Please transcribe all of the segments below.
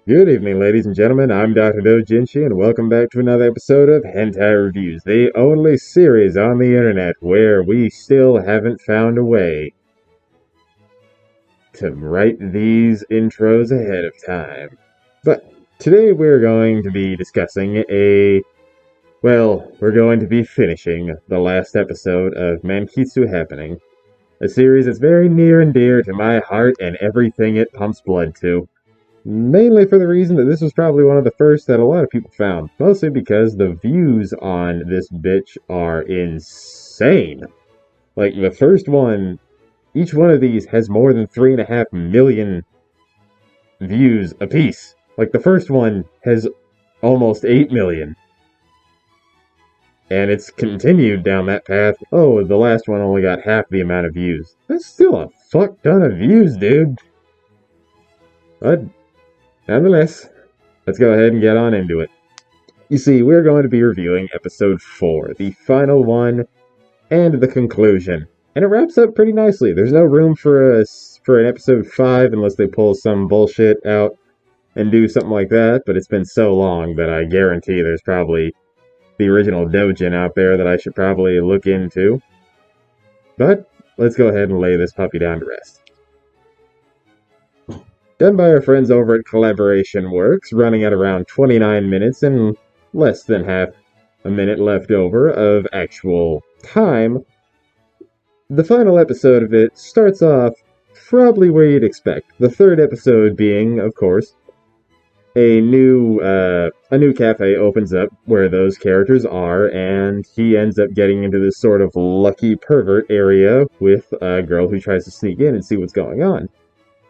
Good evening, ladies and gentlemen. I'm Dr. Doujinshi, and welcome back to another episode of Hentai Reviews, the only series on the internet where we still haven't found a way to write these intros ahead of time. But today we're going to be discussing we're going to be finishing the last episode of Mankitsu Happening, a series that's very near and dear to my heart and everything it pumps blood to. Mainly for the reason that this was probably one of the first that a lot of people found. Mostly because the views on this bitch are insane. Like, the first one, each one of these has more than 3.5 million views apiece. Like, the first one has almost 8 million. And it's continued down that path. Oh, the last one only got half the amount of views. That's still a fuck ton of views, dude. But nonetheless, let's go ahead and get on into it. You see, we're going to be reviewing episode 4, the final one, and the conclusion. And it wraps up pretty nicely. There's no room for an episode 5 unless they pull some bullshit out and do something like that, but it's been so long that I guarantee there's probably the original Doujin out there that I should probably look into. But let's go ahead and lay this puppy down to rest. Done by our friends over at Collaboration Works, running at around 29 minutes and less than half a minute left over of actual time. The final episode of it starts off probably where you'd expect. The third episode being, of course, a new cafe opens up where those characters are, and he ends up getting into this sort of lucky pervert area with a girl who tries to sneak in and see what's going on.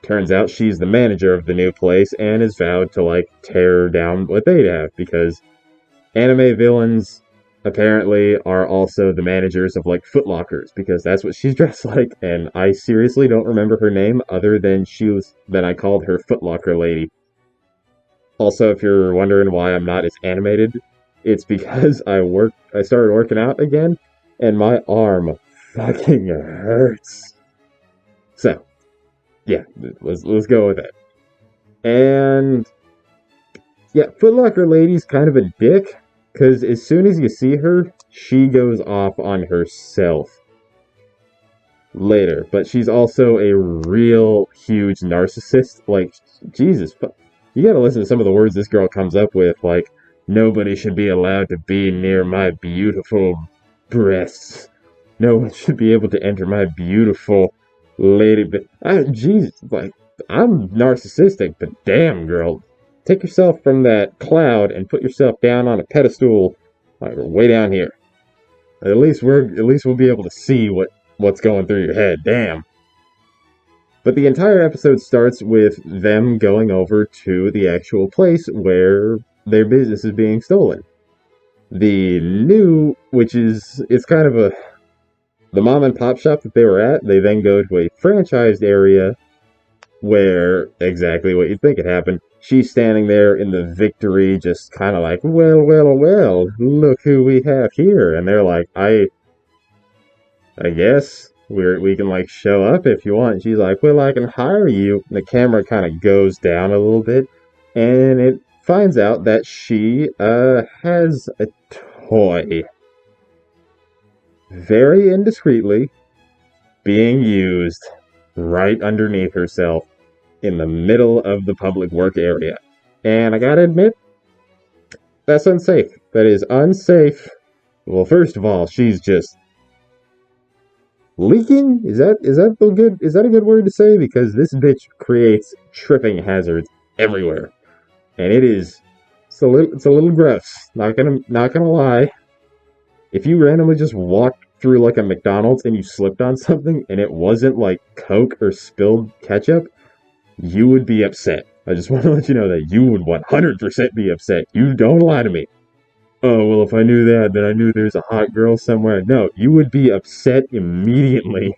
Turns out she's the manager of the new place and is vowed to, tear down what they have, because anime villains apparently are also the managers of, Footlockers, because that's what she's dressed like, and I seriously don't remember her name other than I called her Footlocker Lady. Also, if you're wondering why I'm not as animated, it's because I started working out again, and my arm fucking hurts. So, yeah, let's go with it. And yeah, Footlocker Lady's kind of a dick, because as soon as you see her, she goes off on herself later. But she's also a real huge narcissist. Jesus, you gotta listen to some of the words this girl comes up with, like, nobody should be allowed to be near my beautiful breasts. No one should be able to enter my beautiful lady, Jesus, I'm narcissistic, but damn, girl, take yourself from that cloud and put yourself down on a pedestal, way down here. At least we'll be able to see what's going through your head. Damn. But the entire episode starts with them going over to the actual place where their business is being stolen. It's kind of the mom and pop shop that they were at. They then go to a franchised area where exactly what you'd think had happened. She's standing there in the victory, just kind of like, well, look who we have here. And they're like, I guess we can show up if you want. And she's like, well, I can hire you. And the camera kind of goes down a little bit, and it finds out that she has a toy very indiscreetly being used right underneath herself in the middle of the public work area. And I gotta admit, that's unsafe. That is unsafe. Well, first of all, she's just leaking? Is that a good word to say? Because this bitch creates tripping hazards everywhere. And it's a little gross. Not gonna lie. If you randomly just walked through a McDonald's and you slipped on something and it wasn't Coke or spilled ketchup, you would be upset. I just want to let you know that you would 100% be upset. You don't lie to me. Oh, well, if I knew that, then I knew there's a hot girl somewhere. No, you would be upset immediately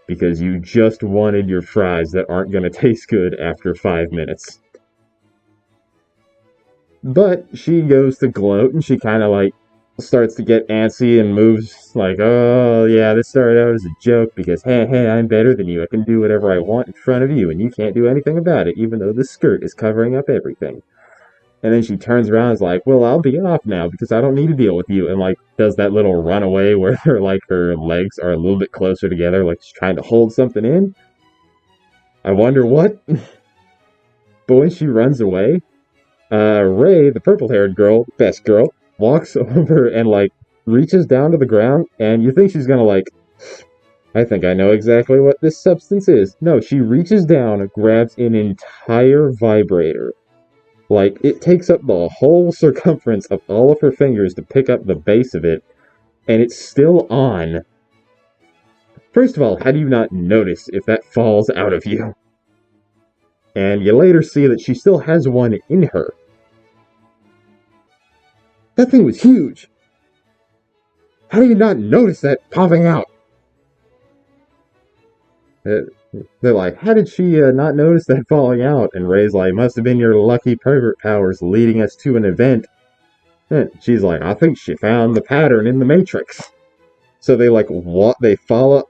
because you just wanted your fries that aren't going to taste good after 5 minutes. But she goes to gloat, and she kind of starts to get antsy and moves like, oh yeah, this started out as a joke because hey, I'm better than you. I can do whatever I want in front of you and you can't do anything about it, even though the skirt is covering up everything. And then she turns around and is like, well, I'll be off now because I don't need to deal with you. And like does that little runaway where her legs are a little bit closer together, like she's trying to hold something in. I wonder what. But when she runs away, Ray, the purple-haired girl, best girl, walks over and like reaches down to the ground, and you think she's gonna like, I think I know exactly what this substance is. No, she reaches down, grabs an entire vibrator. Like, it takes up the whole circumference of all of her fingers to pick up the base of it, and it's still on. First of all, how do you not notice if that falls out of you? And you later see that she still has one in her. That thing was huge. How do you not notice that popping out? They're like, how did she not notice that falling out? And Ray's like, must have been your lucky pervert powers leading us to an event. And she's like, I think she found the pattern in the Matrix. So they like what they follow.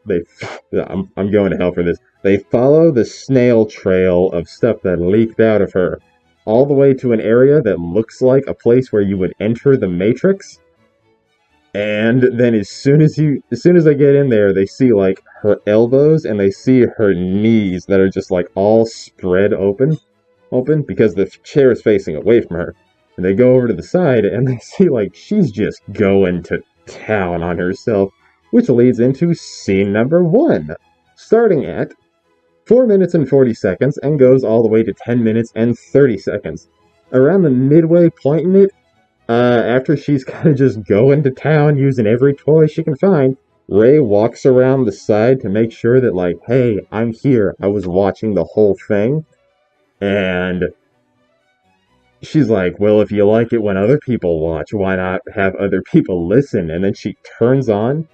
I'm going to hell for this. They follow the snail trail of stuff that leaked out of her, all the way to an area that looks like a place where you would enter the Matrix. And then as soon as they get in there, they see like her elbows and they see her knees that are just like all spread open because the chair is facing away from her. And they go over to the side and they see like she's just going to town on herself, which leads into scene number 1, starting at 4 minutes and 40 seconds and goes all the way to 10 minutes and 30 seconds. Around the midway point in it, after she's kind of just going to town using every toy she can find, Ray walks around the side to make sure that, like, hey, I'm here. I was watching the whole thing. And she's like, well, if you like it when other people watch, why not have other people listen? And then she turns on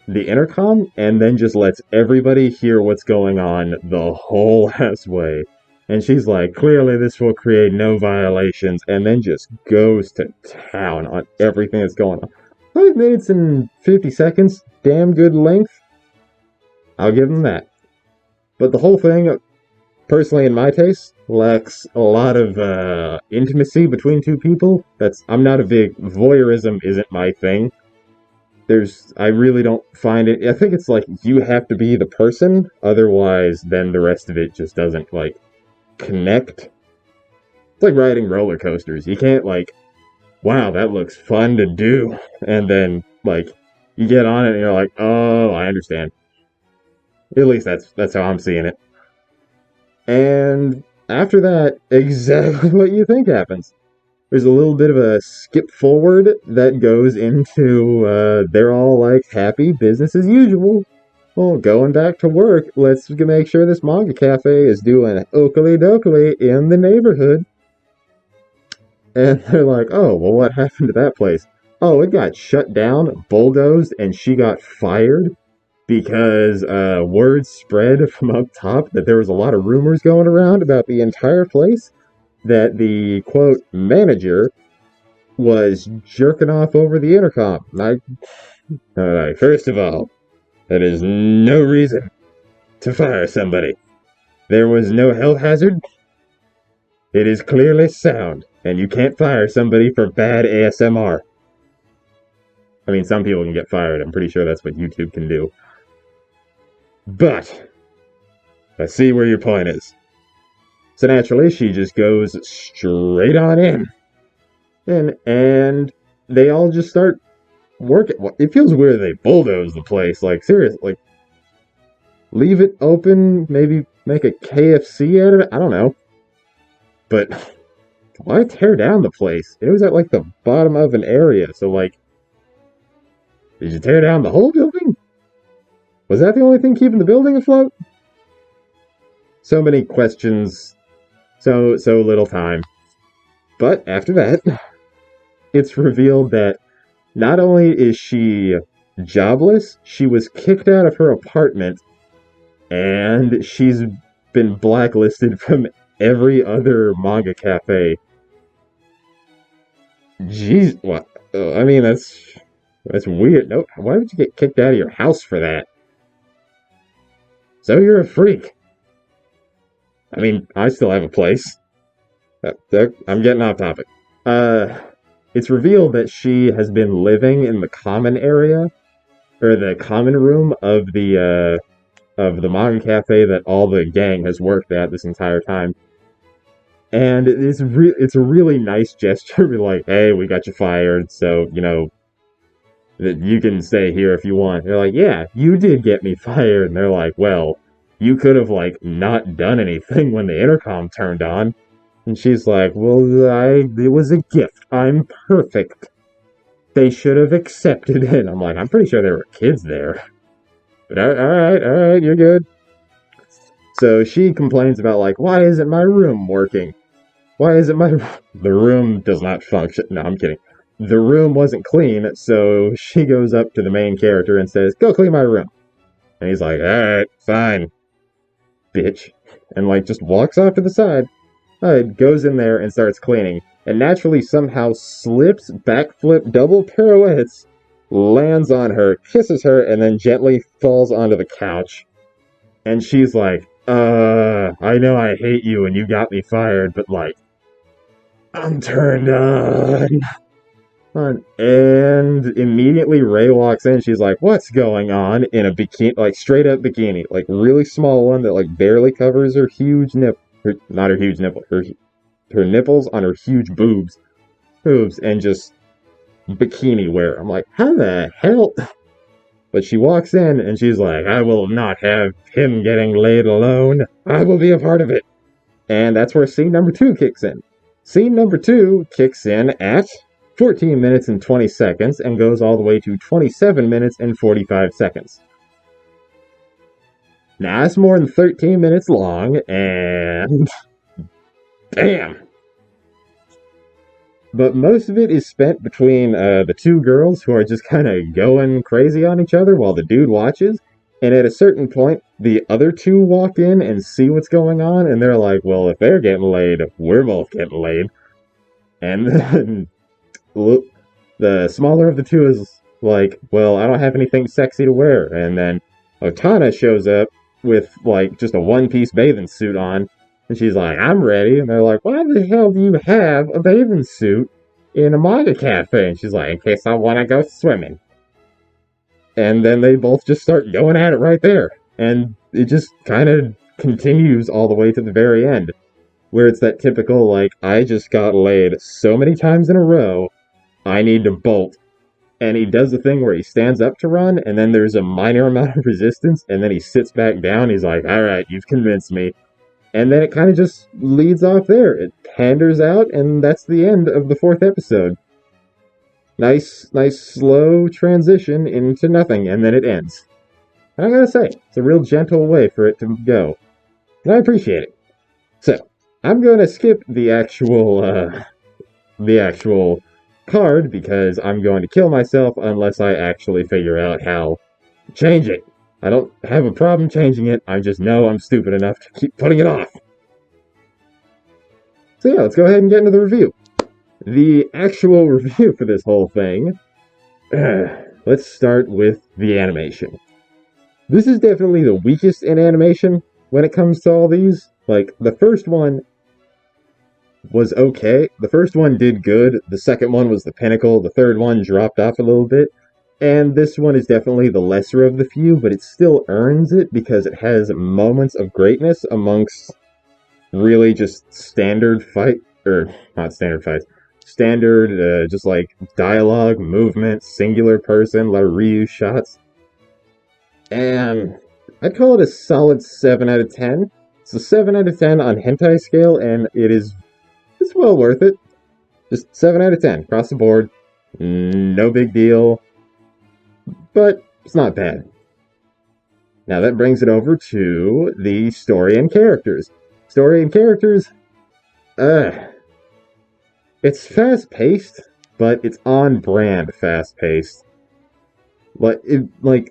the intercom and then just lets everybody hear what's going on the whole ass way. And she's like, clearly this will create no violations, and then just goes to town on everything that's going on. 5 minutes and 50 seconds, damn good length. I'll give them that. But the whole thing, personally in my taste, lacks a lot of intimacy between two people. I'm not a big voyeurism isn't my thing. I really don't find it. I think it's like you have to be the person, otherwise then the rest of it just doesn't like connect. It's like riding roller coasters. You can't like, wow, that looks fun to do, and then like you get on it and you're like, oh, I understand. At least that's how I'm seeing it. And after that, exactly what you think happens. There's a little bit of a skip forward that goes into they're all like happy, business as usual. Well, going back to work, let's make sure this manga cafe is doing oakley dokley in the neighborhood. And they're like, oh, well, what happened to that place? Oh, it got shut down, bulldozed, and she got fired because word spread from up top that there was a lot of rumors going around about the entire place, that the, quote, manager was jerking off over the intercom. Alright, first of all, that is no reason to fire somebody. There was no health hazard. It is clearly sound, and you can't fire somebody for bad ASMR. I mean, some people can get fired. I'm pretty sure that's what YouTube can do. But I see where your point is. So naturally, she just goes straight on in. And they all just start working. It feels weird they bulldoze the place. Like, seriously. Like, leave it open, maybe make a KFC out of it? I don't know. But why tear down the place? It was at, like, the bottom of an area. So, like, did you tear down the whole building? Was that the only thing keeping the building afloat? So many questions. So little time. But after that, it's revealed that not only is she jobless, she was kicked out of her apartment, and she's been blacklisted from every other manga cafe. Jeez, what? I mean, that's weird. No, why would you get kicked out of your house for that? So you're a freak. I mean, I still have a place. I'm getting off topic. Uh, it's revealed that she has been living in the common area or the common room of the manga cafe that all the gang has worked at this entire time. And it's a really nice gesture. Be like, hey, we got you fired, so that you can stay here if you want. They're like, yeah, you did get me fired. And they're like, well, you could have like not done anything when the intercom turned on. And she's like, well, it was a gift. I'm perfect. They should have accepted it. I'm like, I'm pretty sure there were kids there. But all right, you're good. So she complains about like, why isn't my room working? Why isn't my the room does not function? No, I'm kidding. The room wasn't clean, so she goes up to the main character and says, "Go clean my room." And he's like, "All right, fine, bitch," and like just walks off to the side. Goes in there and starts cleaning, and naturally somehow slips, backflip, double pirouettes, lands on her, kisses her, and then gently falls onto the couch. And she's like, I know I hate you and you got me fired, but like, I'm turned on. And immediately Ray walks in. She's like, "What's going on?" In a bikini, like straight up bikini, like really small one that like barely covers her huge not her huge nipple, her nipples on her huge boobs, and just bikini wear. I'm like, how the hell? But she walks in and she's like, "I will not have him getting laid alone. I will be a part of it." And that's where scene number 2 kicks in. Scene number 2 kicks in at 14 minutes and 20 seconds and goes all the way to 27 minutes and 45 seconds. Now, it's more than 13 minutes long, and damn. But most of it is spent between the two girls who are just kind of going crazy on each other while the dude watches. And at a certain point, the other two walk in and see what's going on, and they're like, well, if they're getting laid, we're both getting laid. And then the smaller of the two is like, well, I don't have anything sexy to wear. And then Otana shows up with like just a one-piece bathing suit on, and she's like, I'm ready. And they're like, why the hell do you have a bathing suit in a manga cafe? And she's like, in case I want to go swimming. And then they both just start going at it right there. And it just kind of continues all the way to the very end, where it's that typical, like, I just got laid so many times in a row, I need to bolt. And he does the thing where he stands up to run, and then there's a minor amount of resistance, and then he sits back down. He's like, all right, you've convinced me. And then it kind of just leads off there. It panders out, and that's the end of the 4th episode. Nice, slow transition into nothing, and then it ends. And I gotta say, it's a real gentle way for it to go. And I appreciate it. So, I'm gonna skip the actual card because I'm going to kill myself unless I actually figure out how to change it. I don't have a problem changing it, I just know I'm stupid enough to keep putting it off. So yeah, let's go ahead and get into the review. The actual review for this whole thing, let's start with the animation. This is definitely the weakest in animation when it comes to all these. Like, the first one was okay. The first one did good. The second one was the pinnacle. The third one dropped off a little bit. And this one is definitely the lesser of the few, but it still earns it because it has moments of greatness amongst really just standard just like dialogue, movement, singular person, a lot of reuse shots. And I'd call it a solid 7 out of 10. It's a 7 out of 10 on hentai scale, and it's well worth it. Just 7 out of 10 across the board. No big deal. But it's not bad. Now that brings it over to the story and characters. Story and characters, it's fast-paced, but it's on-brand fast-paced. Like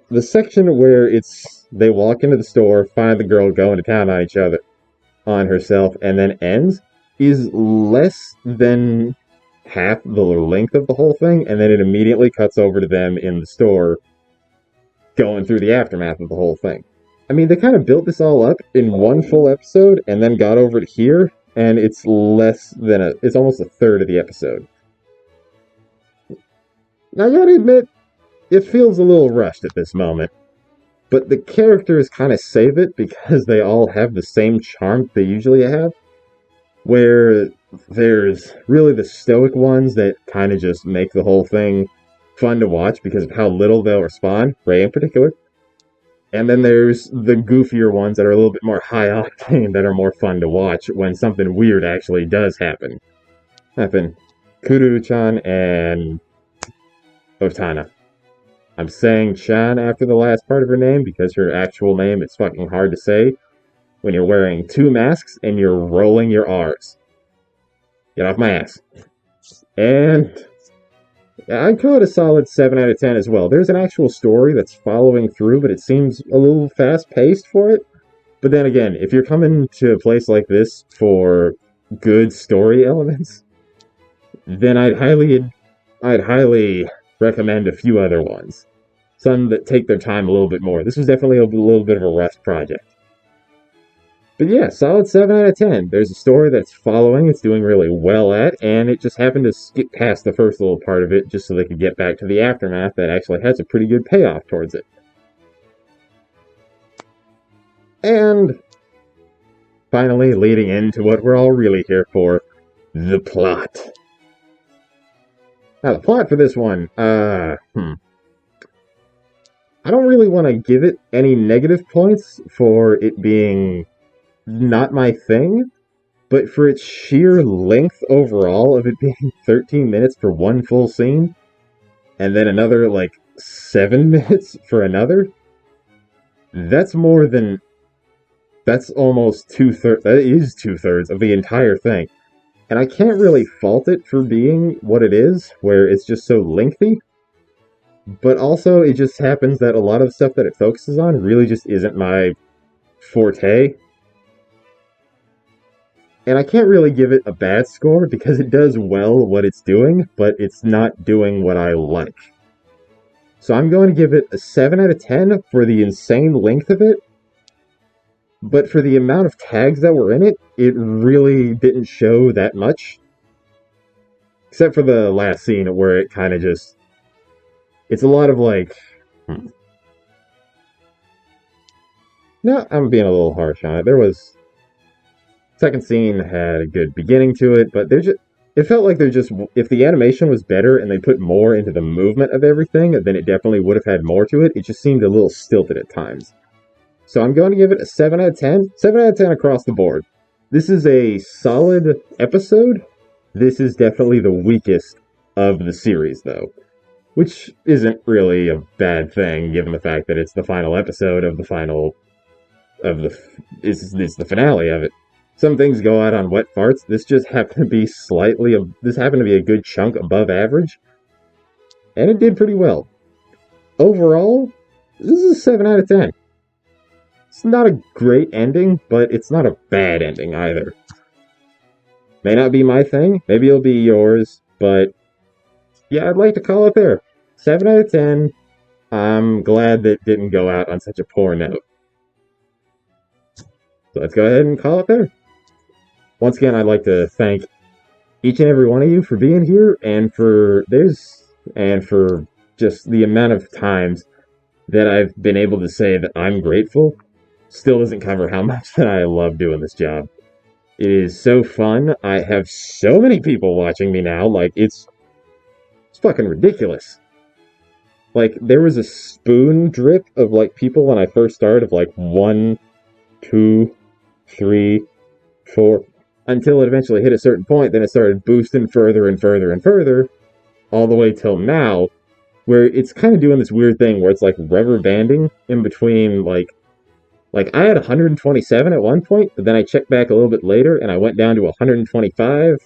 the section where they walk into the store, find the girl going to town on herself, and then ends, is less than half the length of the whole thing, and then it immediately cuts over to them in the store going through the aftermath of the whole thing. I mean, they kind of built this all up in one full episode and then got over to here, and it's it's almost a third of the episode. Now, I gotta admit, it feels a little rushed at this moment, but the characters kind of save it because they all have the same charm they usually have, where there's really the stoic ones that kind of just make the whole thing fun to watch because of how little they'll respond, Ray in particular. And then there's the goofier ones that are a little bit more high octane that are more fun to watch when something weird actually does happen. Kuru-chan and Otana. I'm saying Chan after the last part of her name because her actual name is fucking hard to say when you're wearing two masks and you're rolling your R's. Get off my ass. And I'd call it a solid 7 out of 10 as well. There's an actual story that's following through, but it seems a little fast-paced for it. But then again, if you're coming to a place like this for good story elements, then I'd highly recommend a few other ones. Some that take their time a little bit more. This was definitely a little bit of a rushed project. But yeah, solid 7 out of 10. There's a story that's following, it's doing really well at, and it just happened to skip past the first little part of it just so they could get back to the aftermath that actually has a pretty good payoff towards it. And finally, leading into what we're all really here for, the plot. Now, the plot for this one, I don't really want to give it any negative points for it being not my thing, but for its sheer length overall of it being 13 minutes for one full scene, and then another, 7 minutes for another, that's almost two-thirds, that is two-thirds of the entire thing. And I can't really fault it for being what it is, where it's just so lengthy, but also it just happens that a lot of the stuff that it focuses on really just isn't my forte. And I can't really give it a bad score because it does well what it's doing, but it's not doing what I like. So I'm going to give it a 7 out of 10 for the insane length of it. But for the amount of tags that were in it, it really didn't show that much. Except for the last scene where it kind of just... It's a lot of No, I'm being a little harsh on it. Second scene had a good beginning to it, but it felt like if the animation was better and they put more into the movement of everything, then it definitely would have had more to it. It just seemed a little stilted at times. So I'm going to give it a 7 out of 10. 7 out of 10 across the board. This is a solid episode. This is definitely the weakest of the series, though. Which isn't really a bad thing, given the fact that it's the final episode of it's the finale of it. Some things go out on wet farts. This just happened to be a good chunk above average. And it did pretty well. Overall, this is a 7 out of 10. It's not a great ending, but it's not a bad ending either. May not be my thing, maybe it'll be yours, but yeah, I'd like to call it there. 7 out of 10. I'm glad that it didn't go out on such a poor note. So let's go ahead and call it there. Once again, I'd like to thank each and every one of you for being here and for just the amount of times that I've been able to say that I'm grateful. Still doesn't cover how much that I love doing this job. It is so fun. I have so many people watching me now. It's fucking ridiculous. There was a spoon drip of, people when I first started of, 1, 2, 3, 4, until it eventually hit a certain point, then it started boosting further and further and further, all the way till now, where it's kind of doing this weird thing where it's, rubber banding in between, I had 127 at one point, but then I checked back a little bit later, and I went down to 125,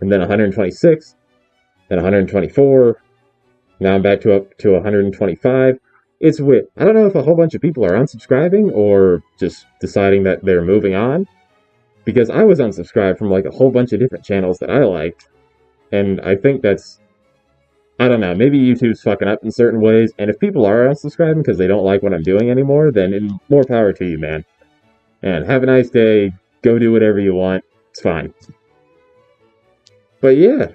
and then 126, then 124, now I'm back up to 125. It's weird. I don't know if a whole bunch of people are unsubscribing, or just deciding that they're moving on, because I was unsubscribed from, a whole bunch of different channels that I liked, And I think that's, I don't know, maybe YouTube's fucking up in certain ways, and if people are unsubscribing because they don't like what I'm doing anymore, then more power to you, man. And have a nice day, go do whatever you want, it's fine. But yeah,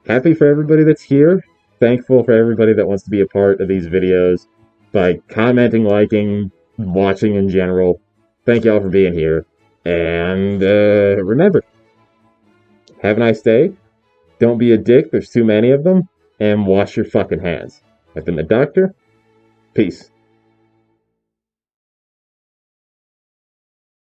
happy for everybody that's here, thankful for everybody that wants to be a part of these videos by commenting, liking, watching in general. Thank y'all for being here, and remember, have a nice day. Don't be a dick, there's too many of them, and wash your fucking hands. I've been the doctor. Peace.